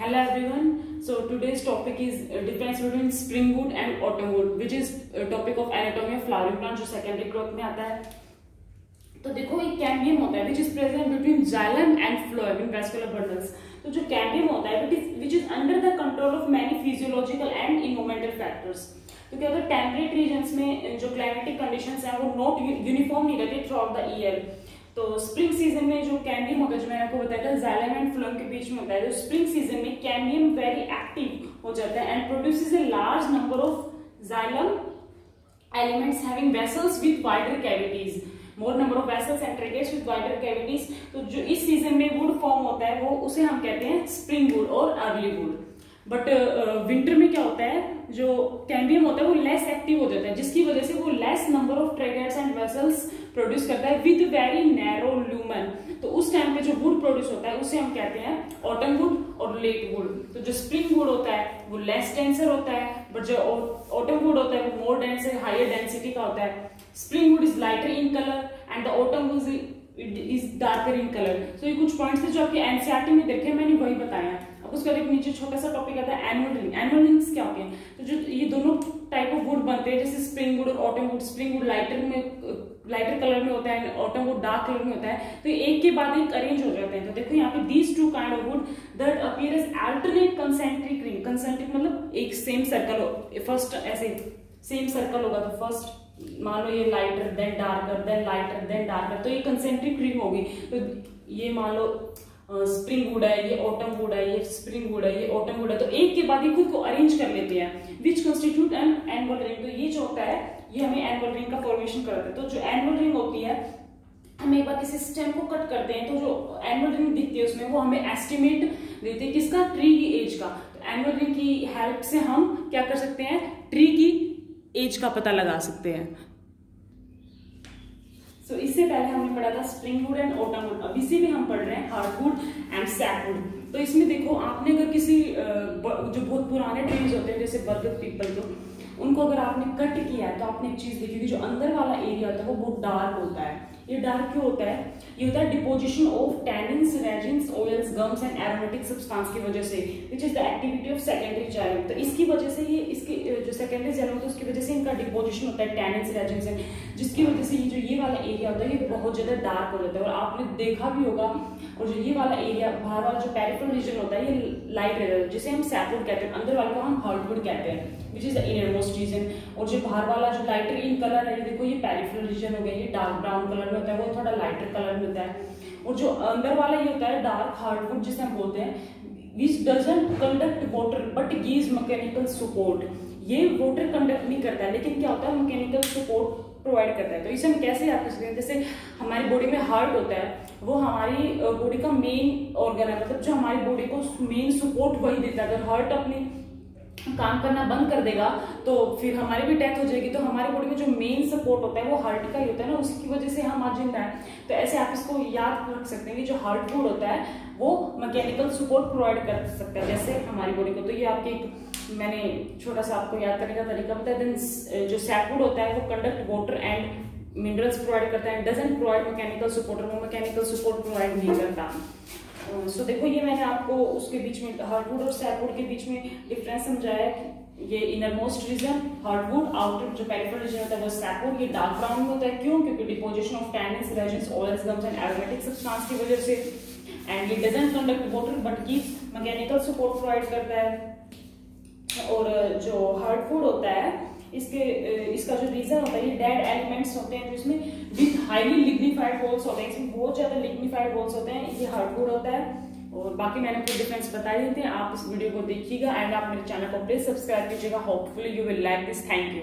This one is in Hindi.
Hello everyone. So today's topic is difference between spring wood and autumn wood, which is topic of anatomy of flowering plant जो secondary growth में आता है. तो देखो एक कैम्बियम होता है which is present between xylem and phloem in vascular bundles. तो जो कैम्बियम होता है which is under the control of many physiological and environmental factors. तो क्या होता है टेम्परेट रीजन्स में जो क्लाइमेटिक कंडीशंस हैं वो नॉट यूनिफॉर्म नहीं रहती थ्रू आउट द ईयर. तो स्प्रिंग सीजन में जो कैम्बियम होता है जो मैंने आपको बताया था xylem एंड फ्लोएम के बीच में होता है, तो स्प्रिंग सीजन में कैम्बियम वेरी एक्टिव हो जाता है and produces a large number of xylem elements having vessels with wider cavities, more number of vessels and tracheids with wider cavities. तो जो इस सीजन में वुड फॉर्म होता है वो उसे हम कहते हैं स्प्रिंग वुड और अर्ली वुड. बट विंटर में क्या होता है, जो कैम्बियम होता है वो लेस एक्टिव हो जाता है जिसकी वजह से वो less number of tracheids and vessels produce करता है विद वेरी नैरो ल्यूमन. तो उस टाइम पे जो वुड प्रोड्यूस होता है उसे हम कहते हैं ऑटम वुड और लेट वुड. तो जो स्प्रिंग वुड होता है वो लेस डेंसर होता है, बट जो ऑटम वुड होता है वो मोर डेंसर हायर डेंसिटी का होता है. Spring would is lighter in colour and the autumn would is darker in colour. तो ये कुछ पॉइंट्स थे जो आपके एनसीईआरटी में देखे, मैंने वही बताया. अब उसका एक नीचे छोटा सा टॉपिक आता है एनुअल रिंग. एनुअल रिंग्स क्या होते हैं, तो जो ये दोनों टाइप ऑफ वुड बनते हैं जैसे स्प्रिंग वुड और autumn would. Spring would lighter colour में होता है, ऑटम वुड डार्क कलर में होता है. तो एक के बाद एक अरेंज हो जाते हैं. तो देखो यहाँ पे these two kind of wood that appear as alternate concentric ring. Concentric मतलब एक सेम सर्कल हो, फर्स्ट ऐसे सेम सर्कल होगा तो फर्स्ट मान लो ये lighter then darker then lighter then darker, तो ये कंसेंट्रिक रिंग होगी. तो ये मान लो स्प्रिंग वुड है, ये ऑटम वुड है, ये स्प्रिंग वुड है, ये ऑटम वुड है. तो एक के बाद ही खुद को अरेंज कर लेते हैं विच कंस्टिट्यूट एन एनुअल रिंग. तो ये जो होता है ये हमें एनुअल रिंग का फॉर्मेशन कराता है. तो जो एनुअल रिंग होती है हम एक बार किसी स्टेम को कट करते हैं तो जो एनुअल रिंग दिखती है उसमें वो हमें एस्टिमेट देते हैं किसका, ट्री की एज का. तो एनुअल रिंग की हेल्प से हम क्या कर सकते हैं, ट्री की एज का पता लगा सकते हैं. तो इससे पहले हमने पढ़ा था spring would and autumn would. अब इसी में हम पढ़ रहे हैं हार्डवुड एंड सैपवुड. तो इसमें देखो आपने अगर किसी जो बहुत पुराने ट्रीज होते हैं जैसे बरगद पीपल को, उनको अगर आपने कट किया है तो आपने एक चीज देखी होगी, जो अंदर वाला एरिया होता है वो बहुत डार्क होता है. ये डार्क क्यों होता है, ये होता है deposition of tannins, resins, oils, gums and aromatic substance की वजह से, विच is the activity of secondary xylem. तो इसकी वजह से ये इसकी जो सेकेंडरी जाइलम होता है उसकी वजह से इनका डिपोजिशन होता है टैनिन्स, रेजिन्स एंड, जिसकी वजह से ये जो ये वाला एरिया होता है ये बहुत ज्यादा डार्क हो जाता है. और आपने देखा भी होगा, और जो ये वाला एरिया बाहर वाला जो पेरिफेरल रीजन होता है ये लाइट रहता है जिसे हम सैपवुड कहते हैं, अंदर वाले को हम हार्डवुड कहते हैं which is the innermost region. और जो बाहर वाला जो लाइटर इन कलर है, ये देखो ये पेरिफेरल रीजन हो गया, ये डार्क ब्राउन कलर में होता है, वो थोड़ा लाइटर कलर में होता है. और जो अंदर वाला ये होता है डार्क हार्डवुड जिसे हम बोलते हैं, विच doesn't conduct water but gives mechanical support. ये वाटर कंडक्ट नहीं करता है लेकिन क्या होता है मैकेनिकल सपोर्ट प्रोवाइड करता है. तो इसे हम कैसे याद कर सकते हैं, जैसे हमारी बॉडी में हार्ट होता है वो हमारी बॉडी का मेन ऑर्गन है, मतलब जो हमारी बॉडी को मेन सपोर्ट वही देता है. अगर हार्ट अपनी काम करना बंद कर देगा तो फिर हमारी भी डेथ हो जाएगी. तो हमारी बॉडी में जो मेन सपोर्ट होता है वो हार्ट का ही होता है ना, उसकी वजह से हम आज जिंदा है. तो ऐसे आप इसको याद रख सकते हैं कि जो हार्टवुड होता है वो मैकेनिकल सपोर्ट प्रोवाइड कर सकता है जैसे हमारी बॉडी को. तो ये आपके एक मैंने छोटा सा आपको याद करने का तरीका बताया. देन जो सैपवुड होता है वो conduct water and minerals provide करता है, डजंट प्रोवाइड मैकेनिकल सपोर्ट, वो मैकेनिकल सपोर्ट प्रोवाइड नहीं करता. सो देखो ये मैंने आपको उसके बीच में हार्डवुड और सैपवुड के बीच में डिफरेंस समझाया. ये इनरमोस्ट रीजन हार्डवुड, आउटर जो पेरिफेरल रीजन होता है वो सैपवुड. ये डार्क ब्राउन में होता है, क्यों, क्योंकि deposition of tannins, resins, oils, gums and aromatic substance की वजह से. एंड ये doesn't conduct water but gives mechanical support provide करता है. और जो हार्डवुड होता है इसका जो रीजन होता है ये डेड एलिमेंट्स होते हैं जिसमें विद हाईली लिग्निफाइड वॉल्स होते हैं, इसमें बहुत ज्यादा लिग्निफाइड वॉल्स होते हैं, ये हार्डवुड होता है. और बाकी मैंने आपको डिफरेंस बताए देते हैं. आप इस वीडियो को देखिएगा एंड आप मेरे चैनल को प्लीज सब्सक्राइब कीजिएगा. Hopefully you will like this. Thank you.